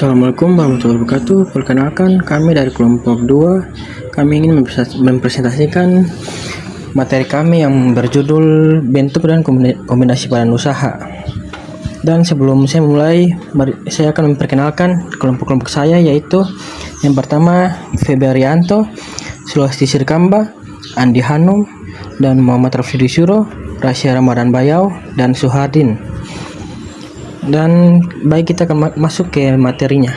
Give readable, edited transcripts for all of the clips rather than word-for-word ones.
Assalamualaikum warahmatullahi wabarakatuh. Perkenalkan, kami dari kelompok 2. Kami ingin mempresentasikan materi kami yang berjudul bentuk dan kombinasi badan usaha. Dan sebelum saya mulai, saya akan memperkenalkan kelompok-kelompok saya, yaitu yang pertama Febrianto, Sulawesi Sirkamba, Andi Hanum, dan Muhammad Rafidi Syuro, Rasya Ramadan Bayau, dan Suhardin. Dan baik, kita akan masuk ke materinya.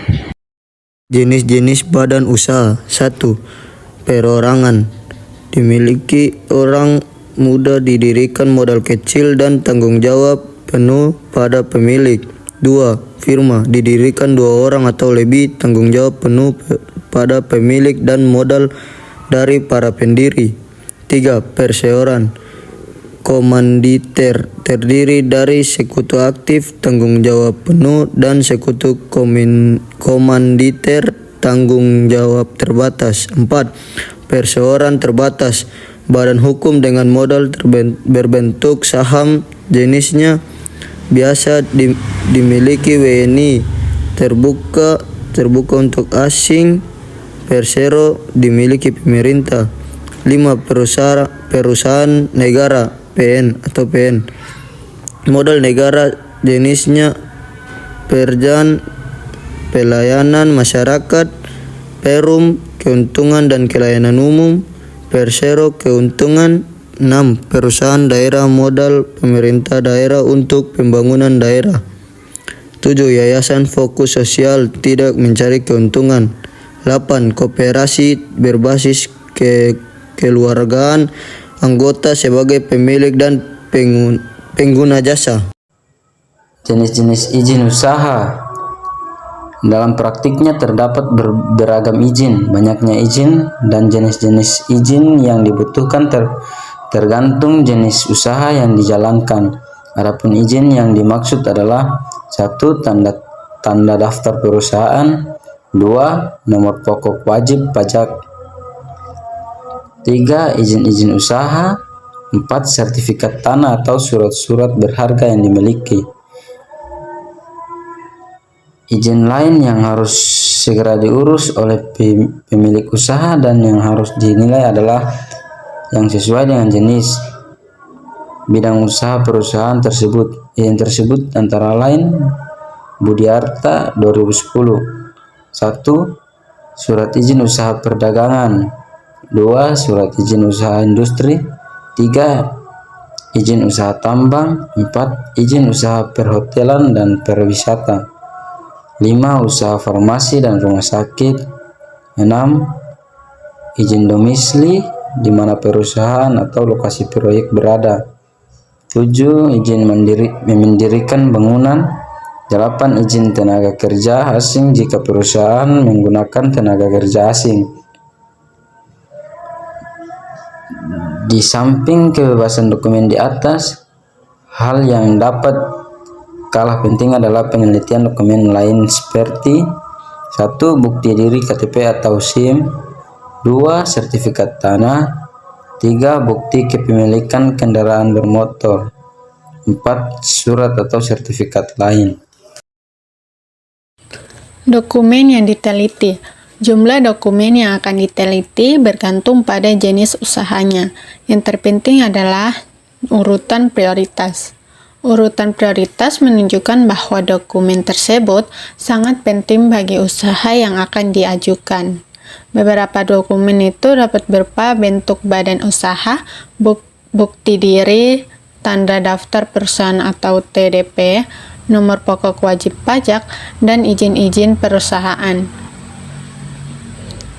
Jenis-jenis badan usaha. 1. Perorangan. Dimiliki orang muda, didirikan modal kecil dan tanggung jawab penuh pada pemilik. 2. Firma. Didirikan 2 orang atau lebih, tanggung jawab penuh pada pemilik dan modal dari para pendiri. 3. Perseorangan. Komanditer. Terdiri dari sekutu aktif tanggung jawab penuh dan sekutu komanditer tanggung jawab terbatas. 4. Perseorangan terbatas. Badan hukum dengan modal berbentuk saham, jenisnya biasa dimiliki WNI, terbuka untuk asing. Persero dimiliki pemerintah. 5. Perusahaan negara PN atau PN. Modal negara, jenisnya Perjan, pelayanan masyarakat. Perum, keuntungan dan kelayanan umum. Persero, keuntungan. 6. Perusahaan daerah, modal pemerintah daerah untuk pembangunan daerah. 7. Yayasan fokus sosial, tidak mencari keuntungan. 8. Koperasi berbasis kekeluargaan, anggota sebagai pemilik dan pengguna jasa. Jenis-jenis izin usaha. Dalam praktiknya terdapat beragam izin. Banyaknya izin dan jenis-jenis izin yang dibutuhkan tergantung jenis usaha yang dijalankan. Adapun izin yang dimaksud adalah: 1. Tanda daftar perusahaan. 2. Nomor pokok wajib pajak. 3. Izin-izin usaha. 4. Sertifikat tanah atau surat-surat berharga yang dimiliki. Izin lain yang harus segera diurus oleh pemilik usaha dan yang harus dinilai adalah yang sesuai dengan jenis bidang usaha perusahaan tersebut. Izin tersebut antara lain Budiarta 2010. 1. Surat izin usaha perdagangan. 2. Surat izin usaha industri. 3. Izin usaha tambang. 4. Izin usaha perhotelan dan perwisata. 5. Usaha farmasi dan rumah sakit. 6. Izin domisili di mana perusahaan atau lokasi proyek berada. 7. Izin mendirikan bangunan. 8. Izin tenaga kerja asing jika perusahaan menggunakan tenaga kerja asing. Di samping kebebasan dokumen di atas, hal yang dapat kalah penting adalah penelitian dokumen lain seperti: 1. Bukti diri KTP atau SIM. 2. Sertifikat tanah. 3. Bukti kepemilikan kendaraan bermotor. 4. Surat atau sertifikat lain. Dokumen yang diteliti. Jumlah dokumen yang akan diteliti bergantung pada jenis usahanya. Yang terpenting adalah urutan prioritas. Urutan prioritas menunjukkan bahwa dokumen tersebut sangat penting bagi usaha yang akan diajukan. Beberapa dokumen itu dapat berupa bentuk badan usaha, bukti diri, tanda daftar perusahaan atau TDP, nomor pokok wajib pajak, dan izin-izin perusahaan.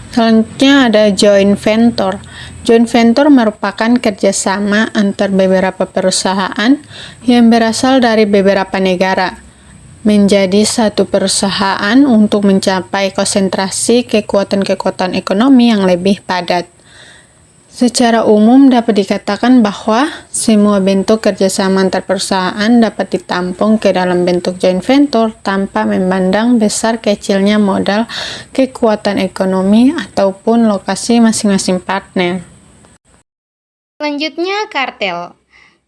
Selanjutnya ada joint venture. Joint venture merupakan kerjasama antar beberapa perusahaan yang berasal dari beberapa negara menjadi satu perusahaan untuk mencapai konsentrasi kekuatan ekonomi yang lebih padat. Secara umum dapat dikatakan bahwa semua bentuk kerjasama antar perusahaan dapat ditampung ke dalam bentuk joint venture tanpa memandang besar kecilnya modal, kekuatan ekonomi, ataupun lokasi masing-masing partner. Selanjutnya, kartel.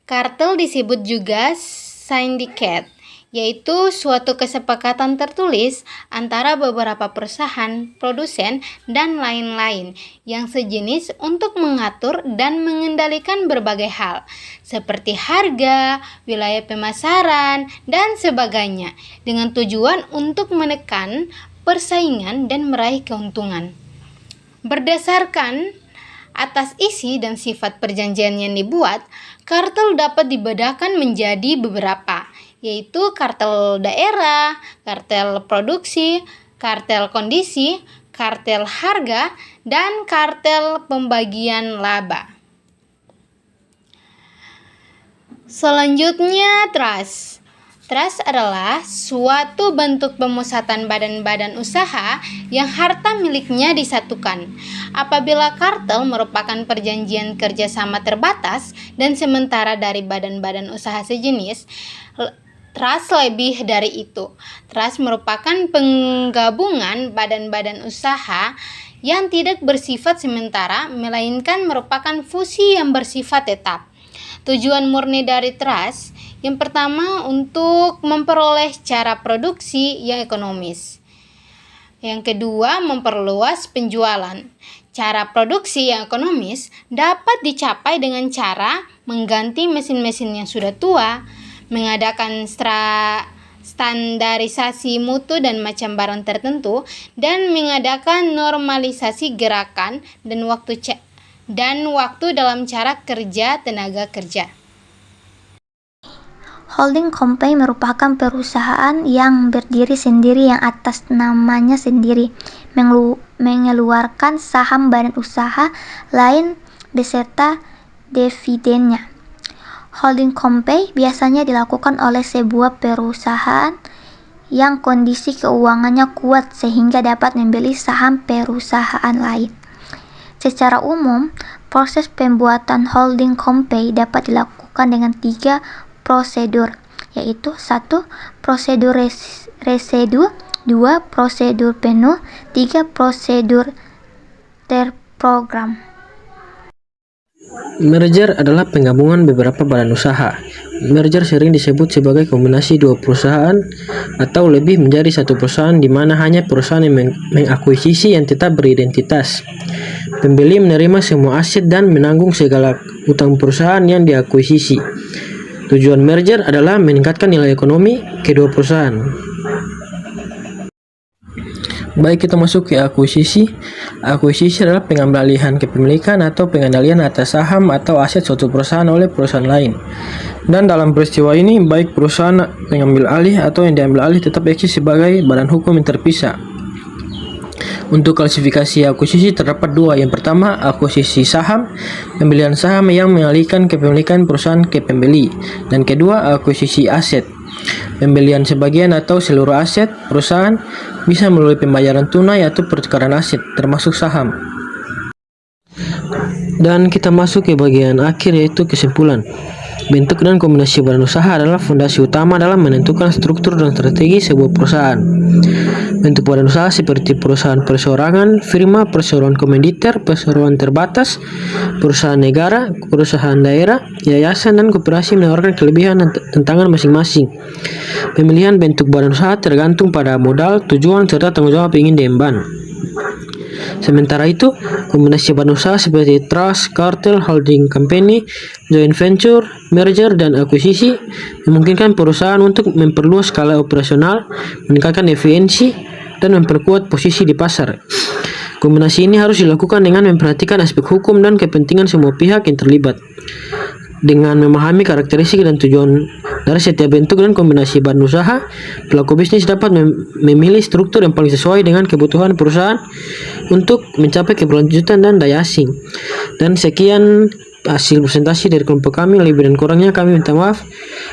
Kartel disebut juga syndicate. yaitu suatu kesepakatan tertulis antara beberapa perusahaan, produsen, dan lain-lain yang sejenis untuk mengatur dan mengendalikan berbagai hal, seperti harga, wilayah pemasaran, dan sebagainya, dengan tujuan untuk menekan persaingan dan meraih keuntungan. Berdasarkan atas isi dan sifat perjanjian yang dibuat, kartel dapat dibedakan menjadi beberapa, yaitu kartel daerah, kartel produksi, kartel kondisi, kartel harga, dan kartel pembagian laba. Selanjutnya, trust. Trust adalah suatu bentuk pemusatan badan-badan usaha yang harta miliknya disatukan. Apabila kartel merupakan perjanjian kerjasama terbatas dan sementara dari badan-badan usaha sejenis, trust lebih dari itu. Trust merupakan penggabungan badan-badan usaha yang tidak bersifat sementara, melainkan merupakan fusi yang bersifat tetap. Tujuan murni dari trust yang pertama, untuk memperoleh cara produksi yang ekonomis. Yang kedua, memperluas penjualan. Cara produksi yang ekonomis dapat dicapai dengan cara mengganti mesin-mesin yang sudah tua, mengadakan standarisasi mutu dan macam barang tertentu, dan mengadakan normalisasi gerakan dan waktu dalam cara kerja tenaga kerja. Holding company merupakan perusahaan yang berdiri sendiri yang atas namanya sendiri, mengeluarkan saham badan usaha lain beserta dividennya. Holding company biasanya dilakukan oleh sebuah perusahaan yang kondisi keuangannya kuat sehingga dapat membeli saham perusahaan lain. Secara umum, proses pembuatan holding company dapat dilakukan dengan 3 prosedur, yaitu 1. Prosedur residu, 2. Prosedur penuh, 3. Prosedur terprogram. Merger adalah penggabungan beberapa badan usaha. Merger sering disebut sebagai kombinasi dua perusahaan atau lebih menjadi satu perusahaan di mana hanya perusahaan yang mengakuisisi yang tetap beridentitas. Pembeli menerima semua aset dan menanggung segala utang perusahaan yang diakuisisi. Tujuan merger adalah meningkatkan nilai ekonomi kedua perusahaan. Baik, kita masuk ke akuisisi. Akuisisi adalah pengambil alihan kepemilikan atau pengendalian atas saham atau aset suatu perusahaan oleh perusahaan lain. Dan dalam peristiwa ini, baik perusahaan pengambil alih atau yang diambil alih tetap eksis sebagai badan hukum yang terpisah. Untuk klasifikasi akuisisi terdapat 2. Yang pertama, akuisisi saham, pembelian saham yang mengalihkan kepemilikan perusahaan ke pembeli. Dan kedua, akuisisi aset, pembelian sebagian atau seluruh aset perusahaan bisa melalui pembayaran tunai atau pertukaran aset, termasuk saham. Dan kita masuk ke bagian akhir, yaitu kesimpulan. Bentuk dan kombinasi badan usaha adalah fondasi utama dalam menentukan struktur dan strategi sebuah perusahaan. Bentuk badan usaha seperti perusahaan perseorangan, firma, perseroan komoditer, perseroan terbatas, perusahaan negara, perusahaan daerah, yayasan, dan koperasi menawarkan kelebihan dan tantangan masing-masing. Pemilihan bentuk badan usaha tergantung pada modal, tujuan, serta tanggung jawab yang ingin diemban. Sementara itu, kombinasi badan usaha seperti trust, kartel, holding company, joint venture, merger, dan akuisisi memungkinkan perusahaan untuk memperluas skala operasional, meningkatkan efisiensi, dan memperkuat posisi di pasar. Kombinasi ini harus dilakukan dengan memperhatikan aspek hukum dan kepentingan semua pihak yang terlibat. Dengan memahami karakteristik dan tujuan dari setiap bentuk dan kombinasi badan usaha, pelaku bisnis dapat memilih struktur yang paling sesuai dengan kebutuhan perusahaan untuk mencapai keberlanjutan dan daya asing. Dan sekian hasil presentasi dari kelompok kami. Lebih dan kurangnya kami minta maaf.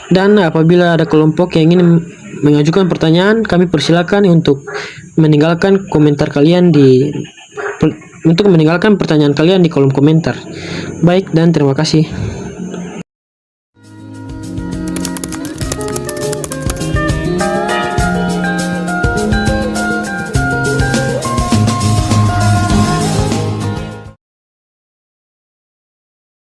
Dan apabila ada kelompok yang ingin mengajukan pertanyaan, kami persilakan untuk meninggalkan komentar kalian meninggalkan pertanyaan kalian di kolom komentar. Baik, dan terima kasih.